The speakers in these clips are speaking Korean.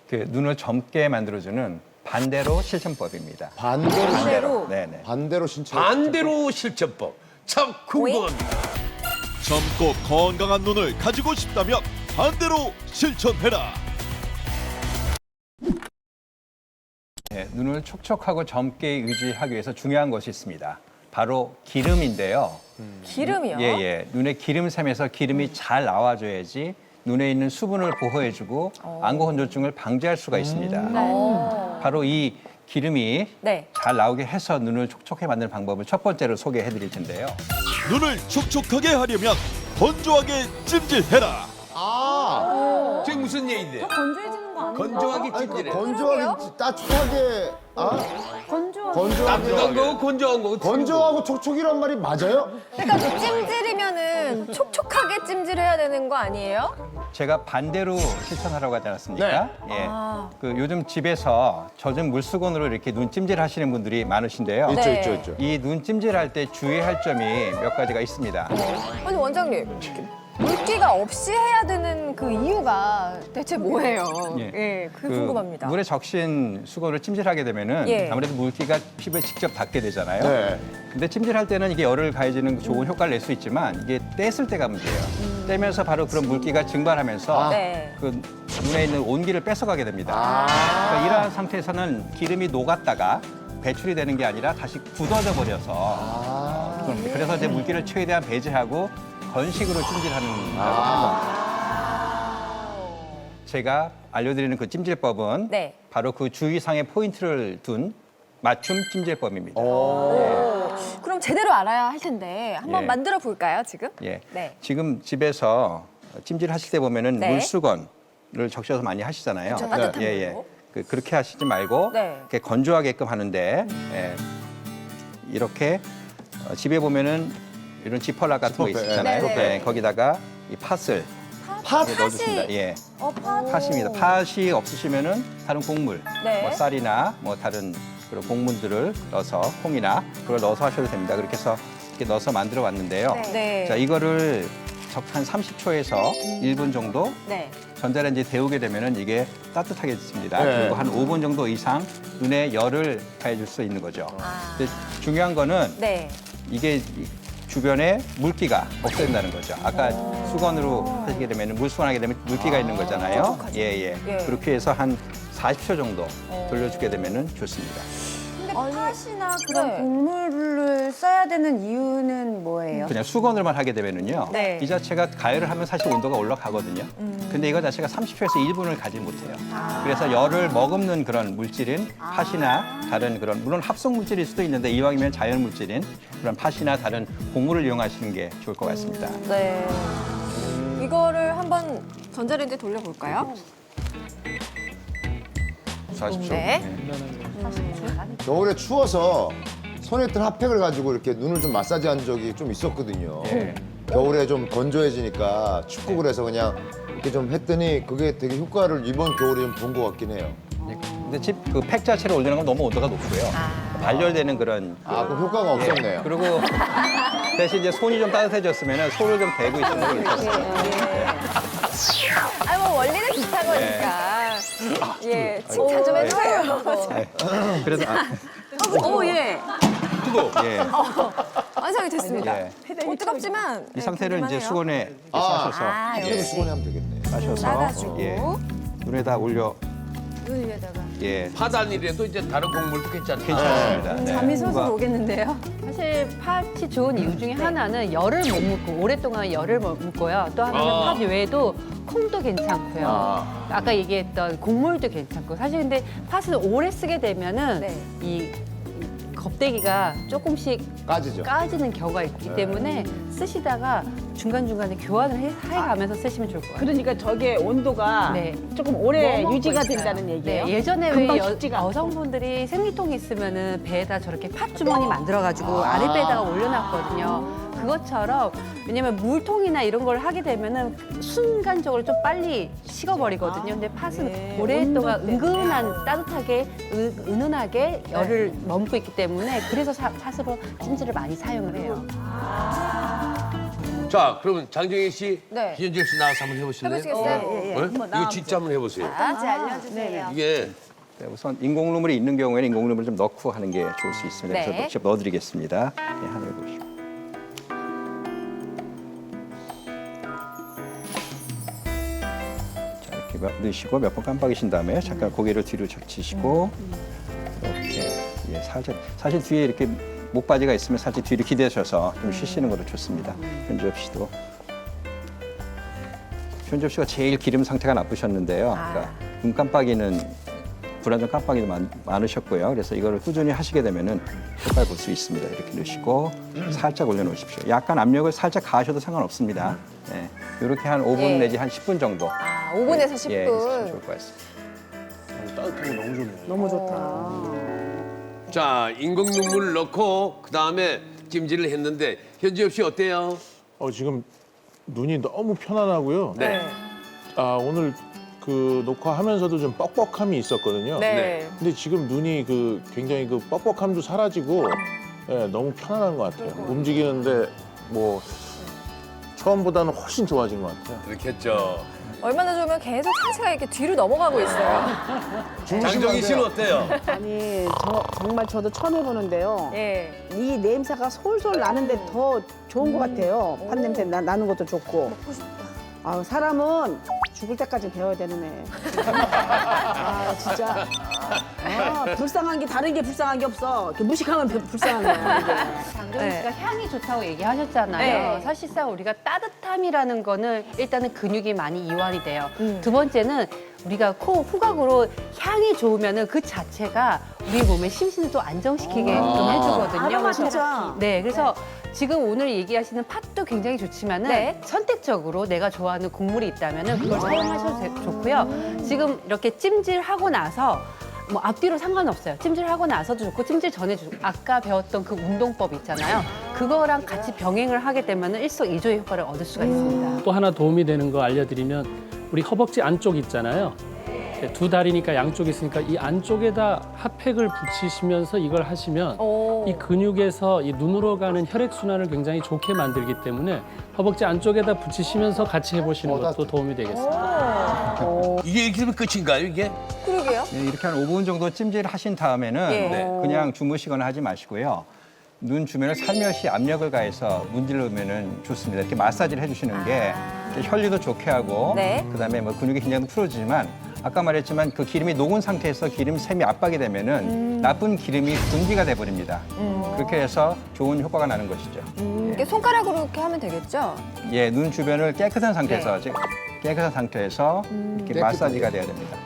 그 눈을 젊게 만들어주는 반대로 실천법입니다. 반대로 네네. 반대로 신청. 반대로 실천법. 참 궁금합니다. 젊고 건강한 눈을 가지고 싶다면 반대로 실천해라. 네, 눈을 촉촉하고 젊게 유지하기 위해서 중요한 것이 있습니다. 바로 기름인데요. 기름이요? 예. 눈에 기름샘에서 기름이 잘 나와줘야지 눈에 있는 수분을 보호해주고 안구 혼조증을 방지할 수가 있습니다. 바로 이 기름이 네. 잘 나오게 해서 눈을 촉촉하게 만드는 방법을 첫 번째로 소개해 드릴 텐데요. 눈을 촉촉하게 하려면 건조하게 찜질해라. 아, 저게 무슨 얘기인데? 건조해지는 거 아니에요? 건조하게 아니 그 찜질해. 건조하게 따뜻하게 건조하게 따뜻한 거고 건조한 거고 건조하고 촉촉이란 말이 맞아요? 그러니까 그 찜질이면은 촉촉하게 찜질해야 되는 거 아니에요? 제가 반대로 실천하라고 하지 않았습니까? 네. 예. 그 요즘 집에서 젖은 물수건으로 이렇게 눈 찜질 하시는 분들이 많으신데요. 있죠, 네. 있죠, 있죠. 이 눈 찜질할 때 주의할 점이 몇 가지가 있습니다. 아니 원장님 물기가 없이 해야 되는 그 이유가 대체 뭐예요? 예. 예, 그게 궁금합니다. 물에 적신 수건으로 찜질하게 되면은 예. 아무래도 물기가 피부에 직접 닿게 되잖아요. 네. 근데 찜질할 때는 이게 열을 가해지는 좋은 효과를 낼 수 있지만 이게 뗐을 때가 문제예요. 떼면서 바로 그런 물기가 증발하면서 네. 그 눈에 있는 온기를 뺏어가게 됩니다. 그러니까 이러한 상태에서는 기름이 녹았다가 배출이 되는 게 아니라 다시 굳어져 버려서 그래서 이제 물기를 최대한 배제하고 건식으로 찜질하는 제가 알려드리는 그 찜질법은 네. 바로 그 주의사항의 포인트를 둔 맞춤 찜질법입니다. 그럼 제대로 알아야 할 텐데 한번 예. 만들어 볼까요, 지금? 예. 네. 지금 집에서 찜질하실 때 보면은 네. 물수건을 적셔서 많이 하시잖아요. 그쵸, 따뜻한 예, 걸로. 그렇게 하시지 말고 네. 이렇게 건조하게끔 하는데 예. 이렇게 집에 보면은 이런 지퍼락 같은 거 지퍼백, 있잖아요. 네, 네. 네, 거기다가 이 팥을 팥? 이렇게 넣어주십니다. 예. 팥. 팥입니다. 팥이 없으시면은 다른 곡물, 네. 뭐 쌀이나 뭐 다른 그런 곡물들을 넣어서 콩이나 그걸 넣어서 하셔도 됩니다. 그렇게 해서 이렇게 넣어서 만들어 왔는데요. 네. 자, 이거를 한 30초에서 1분 정도 네. 전자레인지에 데우게 되면은 이게 따뜻하게집니다. 네. 그리고 한 5분 정도 이상 눈에 열을 가해줄 수 있는 거죠. 근데 중요한 거는 네. 이게 주변에 물기가 없앤다는 거죠. 아까 수건으로 하시게 되면 물수건 하게 되면 물기가 있는 거잖아요. 촉촉하죠. 예. 예. 그렇게 해서 한 40초 정도 돌려주게 되면 좋습니다. 근데 팥이나 그런 네. 곡물을 써야 되는 이유는 뭐예요? 그냥 수건으로만 하게 되면은요. 네. 이 자체가 가열을 하면 사실 온도가 올라가거든요. 근데 이거 자체가 30초에서 1분을 가지 못해요. 그래서 열을 머금는 그런 물질인 팥이나 다른 그런 물론 합성 물질일 수도 있는데 이왕이면 자연 물질인 그런 팥이나 다른 곡물을 이용하시는 게 좋을 것 같습니다. 네. 이거를 한번 전자레인지에 돌려볼까요? 40초. 네. 겨울에 추워서 손에 든 핫팩을 가지고 이렇게 눈을 좀 마사지한 적이 좀 있었거든요. 예. 겨울에 좀 건조해지니까 춥고 그래서 그냥 이렇게 좀 했더니 그게 되게 효과를 이번 겨울에 좀 본 것 같긴 해요. 근데 집 그 팩 자체를 올리는 건 너무 온도가 높고요. 발열되는 그런 아, 그럼 효과가 없었네요. 그리고 대신 이제 손이 좀 따뜻해졌으면 손을 좀 대고 있으면 더 좋겠어요. 아니 뭐 원리는 비슷한 거니까. 예, 칭찬 좀 해주세요. 그래서 오 예. 예. 완성이 됐습니다. 예. 뜨겁지만 이 상태를 이제 네, 수건에 이렇게 아, 싸셔서 이대로 수건에 하면 되겠네. 싸셔서 싸가지고. 예. 눈에다 올려 눈 위에다가. 예. 파단이라도 이제 다른 곡물도 괜찮다. 괜찮습니다. 네. 잠이 솔솔 뭔가 오겠는데요? 사실 팥이 좋은 이유 중에 하나는 열을 못 묻고 오랫동안 열을 못 묻고요. 또 하나는 아. 팥 외에도 콩도 괜찮고요. 아까 얘기했던 곡물도 괜찮고 사실 근데 팥을 오래 쓰게 되면은 네. 이 껍데기가 조금씩 까지죠. 까지는 경우가 있기 때문에 쓰시다가 중간중간에 교환을 해가면서 쓰시면 좋을 것 같아요. 그러니까 저게 온도가 네. 조금 오래 머뭇고 유지가 있어요. 된다는 얘기예요. 네, 예전에 왜 금방 식지가 않고. 여성분들이 생리통이 있으면은 배에다 저렇게 팥 주머니 만들어가지고 아랫배에다가 올려놨거든요. 그것처럼 왜냐면 물통이나 이런 걸 하게 되면은 순간적으로 좀 빨리 식어버리거든요. 근데 팥은 오랫동안 은근한 따뜻하게 은은하게 열을 머금고 있기 때문에 그래서 팥으로 찜질을 많이 사용을 해요. 자, 그러면 장정희 씨, 네. 현정 씨 나와서 한번 해보실래요? 해보시겠어요? 이거 진짜 한번 해보세요. 뭔지 알려주세요. 이게 네, 우선 인공눈물이 있는 경우에는 인공눈물을 좀 넣고 하는 게 좋을 수 있습니다. 네. 그래서 직접 넣어드리겠습니다. 네, 하늘 보시고. 자, 이렇게 넣으시고 몇 번 깜빡이신 다음에 잠깐 고개를 뒤로 젖히시고 이렇게 예, 살짝 사실 뒤에 이렇게 목바지가 있으면 살짝 뒤로 기대셔서 좀 쉬시는 것도 좋습니다. 현주엽 씨도. 현주엽 씨가 제일 기름 상태가 나쁘셨는데요. 그러니까 눈 깜빡이는 불안정 깜빡이도 많으셨고요. 그래서 이거를 꾸준히 하시게 되면은 효과를 볼 수 있습니다. 이렇게 넣으시고 살짝 올려놓으십시오. 약간 압력을 살짝 가하셔도 상관없습니다. 네. 이렇게 한 5분 예. 내지 한 10분 정도. 5분에서 10분. 예, 있으면 좋을 것 같습니다. 너무 좋다. 자, 인공 눈물 넣고 그 다음에 찜질을 했는데 현지엽 씨 어때요? 지금 눈이 너무 편안하고요. 네. 오늘 그 녹화하면서도 좀 뻑뻑함이 있었거든요. 네. 근데 지금 눈이 굉장히 그 뻑뻑함도 사라지고 예, 너무 편안한 것 같아요. 움직이는데 뭐 처음보다는 훨씬 좋아진 것 같아요. 그렇겠죠. 얼마나 좋으면 계속 상체가 이렇게 뒤로 넘어가고 있어요. 장정희 씨는 어때요? 아니 정말 저도 처음 해보는데요. 예. 이 냄새가 솔솔 나는데 더 좋은 것 같아요. 판 냄새 나는 것도 좋고. 아 사람은 죽을 때까지 배워야 되는 애. 아 진짜. 불쌍한 게 다른 게 불쌍한 게 없어. 이렇게 무식하면 불쌍한 거야. 이게. 장정희 씨가 향이 좋다고 얘기하셨잖아요. 네. 사실상 우리가 따뜻함이라는 거는 일단은 근육이 많이 이완이 돼요. 두 번째는 우리가 코 후각으로 향이 좋으면은 그 자체가 우리 몸의 심신을 또 안정시키게 좀 해주거든요. 아로마 그래서 진짜. 네, 그래서 지금 오늘 얘기하시는 팥도 굉장히 좋지만은 네. 선택적으로 내가 좋아하는 곡물이 있다면은 그걸 사용하셔도 좋고요. 지금 이렇게 찜질하고 나서 뭐 앞뒤로 상관없어요. 찜질하고 나서도 좋고 찜질 전에도 좋고 아까 배웠던 그 운동법 있잖아요. 그거랑 같이 병행을 하게 되면 일석이조의 효과를 얻을 수가 있습니다. 또 하나 도움이 되는 거 알려드리면 우리 허벅지 안쪽 있잖아요. 두 다리니까 양쪽에 있으니까 이 안쪽에다 핫팩을 붙이시면서 이걸 하시면 이 근육에서 이 눈으로 가는 혈액 순환을 굉장히 좋게 만들기 때문에 허벅지 안쪽에다 붙이시면서 같이 해보시는 것도 도움이 되겠습니다. 이게 이렇게 되면 끝인가요, 이게? 그러게요. 네, 이렇게 한 5분 정도 찜질하신 다음에는 예. 그냥 주무시거나 하지 마시고요. 눈 주변을 살며시 압력을 가해서 문지르면은 좋습니다. 이렇게 마사지를 해주시는 게 이렇게 혈류도 좋게 하고 네. 그다음에 뭐 근육의 긴장도 풀어주지만 아까 말했지만 그 기름이 녹은 상태에서 기름샘이 압박이 되면은 나쁜 기름이 분비가 돼버립니다. 그렇게 해서 좋은 효과가 나는 것이죠. 이렇게 손가락으로 이렇게 하면 되겠죠? 예, 눈 주변을 깨끗한 상태에서 깨끗한 상태에서 이렇게 마사지가 돼야 됩니다.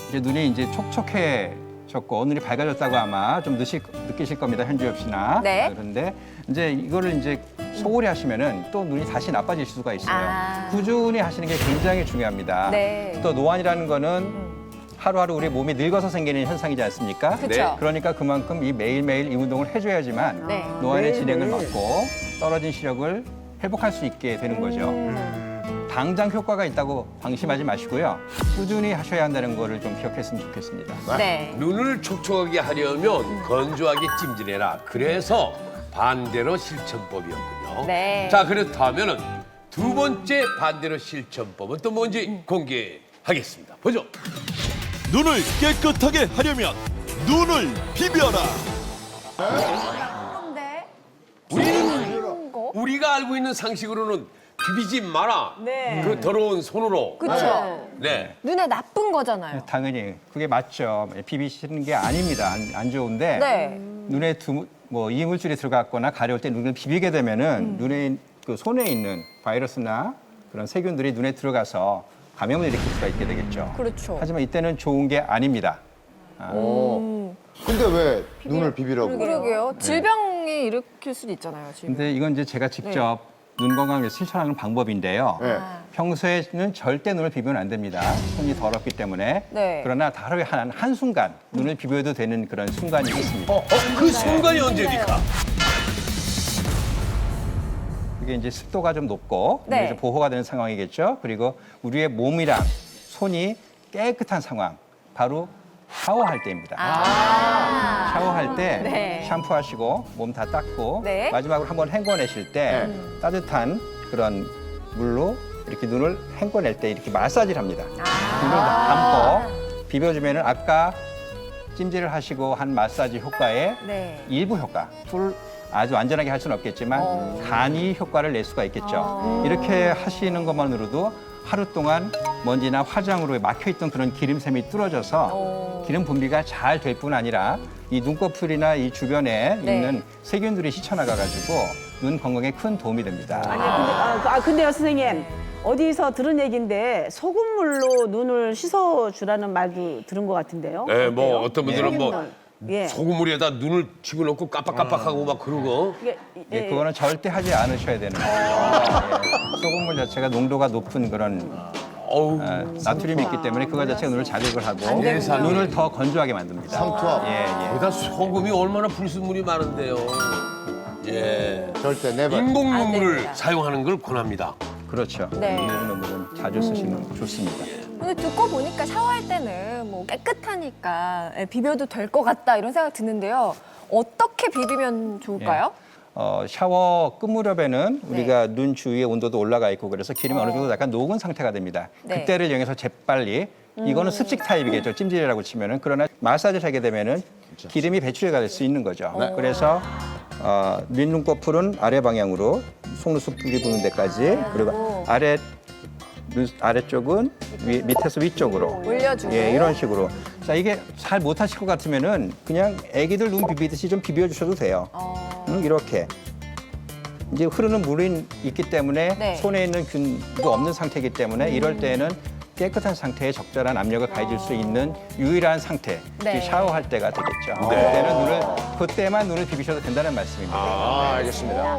이제 눈이 이제 촉촉해졌고 눈이 밝아졌다고 아마 좀 느끼실 겁니다, 현주엽 씨나. 네. 그런데 이제 이거를 이제 소홀히 하시면은 또 눈이 다시 나빠질 수가 있어요. 아. 꾸준히 하시는 게 굉장히 중요합니다. 네. 또 노안이라는 거는 하루하루 우리 몸이 늙어서 생기는 현상이지 않습니까? 그쵸. 그러니까 그만큼 이 매일매일 이 운동을 해줘야지만 네. 노안의 진행을 막고 떨어진 시력을 회복할 수 있게 되는 거죠. 당장 효과가 있다고 방심하지 마시고요. 꾸준히 하셔야 한다는 거를 좀 기억했으면 좋겠습니다. 네. 눈을 촉촉하게 하려면 건조하게 찜질해라. 그래서 반대로 실천법이었군요. 네. 자, 그렇다면은 두 번째 반대로 실천법은 또 뭔지 공개하겠습니다. 보죠. 눈을 깨끗하게 하려면 눈을 비벼라. 우리가 알고 있는 상식으로는 비비지 마라. 그 더러운 손으로. 그렇죠. 네. 눈에 나쁜 거잖아요. 당연히 그게 맞죠. 비비시는 게 아닙니다. 안 좋은데 네. 눈에 뭐 이물질이 들어갔거나 가려울 때 눈을 비비게 되면은 눈에 그 손에 있는 바이러스나 그런 세균들이 눈에 들어가서 감염을 일으킬 수가 있게 되겠죠. 그렇죠. 하지만 이때는 좋은 게 아닙니다. 근데 왜 눈을 비비라고? 그러게요. 질병이 일으킬 수도 있잖아요, 지금. 근데 이건 이제 제가 직접 눈 건강을 위해서 실천하는 방법인데요. 네. 평소에는 절대 눈을 비비면 안 됩니다. 손이 더럽기 때문에. 네. 그러나 하루에 한순간 눈을 비벼도 되는 그런 순간이 있습니다. 그 순간이 언제입니까? 그게 이제 습도가 좀 높고 네. 그래서 보호가 되는 상황이겠죠. 그리고 우리의 몸이랑 손이 깨끗한 상황, 바로 샤워할 때입니다. 샤워할 때 네. 샴푸하시고 몸 다 닦고 네. 마지막으로 한번 헹궈내실 때 따뜻한 그런 물로 이렇게 눈을 헹궈낼 때 이렇게 마사지를 합니다. 눈을 감고 비벼주면은 아까 찜질을 하시고 한 마사지 효과의 네. 일부 효과, 아주 완전하게 할 수는 없겠지만 간이 효과를 낼 수가 있겠죠. 이렇게 하시는 것만으로도 하루 동안 먼지나 화장으로 막혀있던 그런 기름샘이 뚫어져서 기름 분비가 잘 될 뿐 아니라 이 눈꺼풀이나 이 주변에 네. 있는 세균들이 씻어나가가지고 눈 건강에 큰 도움이 됩니다. 근데요, 선생님. 어디서 들은 얘기인데 소금물로 눈을 씻어주라는 말도 들은 것 같은데요. 네, 뭐 어때요? 어떤 분들은 뭐 예. 소금물에다 눈을 집어넣고 깜빡깜빡하고 막 그러고. 예, 그거는 절대 하지 않으셔야 되는 거예요. 예, 소금물 자체가 농도가 높은 그런 어우, 나트륨이 있기 때문에 그거 자체가 눈을 자극을 하고 세상에. 눈을 더 건조하게 만듭니다. 상투압. 예, 예. 거기다 소금이 얼마나 불순물이 많은데요. 예. 절대 never. 인공 눈물을 됩니다. 사용하는 걸 권합니다. 그렇죠. 네. 눈물은 자주 쓰시면 좋습니다. 근데 듣고 보니까 샤워할 때는 뭐 깨끗하니까 비벼도 될 것 같다 이런 생각 드는데요. 어떻게 비비면 좋을까요? 샤워 끝 무렵에는 우리가 눈 주위의 온도도 올라가 있고 그래서 기름이 어느 정도 약간 녹은 상태가 됩니다. 네. 그때를 이용해서 재빨리 이거는 습식 타입이겠죠. 찜질이라고 치면은 그러나 마사지를 하게 되면은 기름이 배출해가 될 수 있는 거죠. 그래서 밑눈꺼풀은 아래 방향으로 속눈썹 뿌리 부는 데까지 그리고 아래쪽은 밑에서 위쪽으로 올려주고. 예, 이런 식으로. 자, 이게 잘 못하실 것 같으면은 그냥 애기들 눈 비비듯이 좀 비벼주셔도 돼요. 이렇게. 이제 흐르는 물이 있기 때문에 네. 손에 있는 균도 없는 상태이기 때문에 이럴 때는 깨끗한 상태에 적절한 압력을 가해줄 수 있는 유일한 상태, 네. 샤워할 때가 되겠죠. 그때만 눈을 비비셔도 된다는 말씀입니다. 알겠습니다.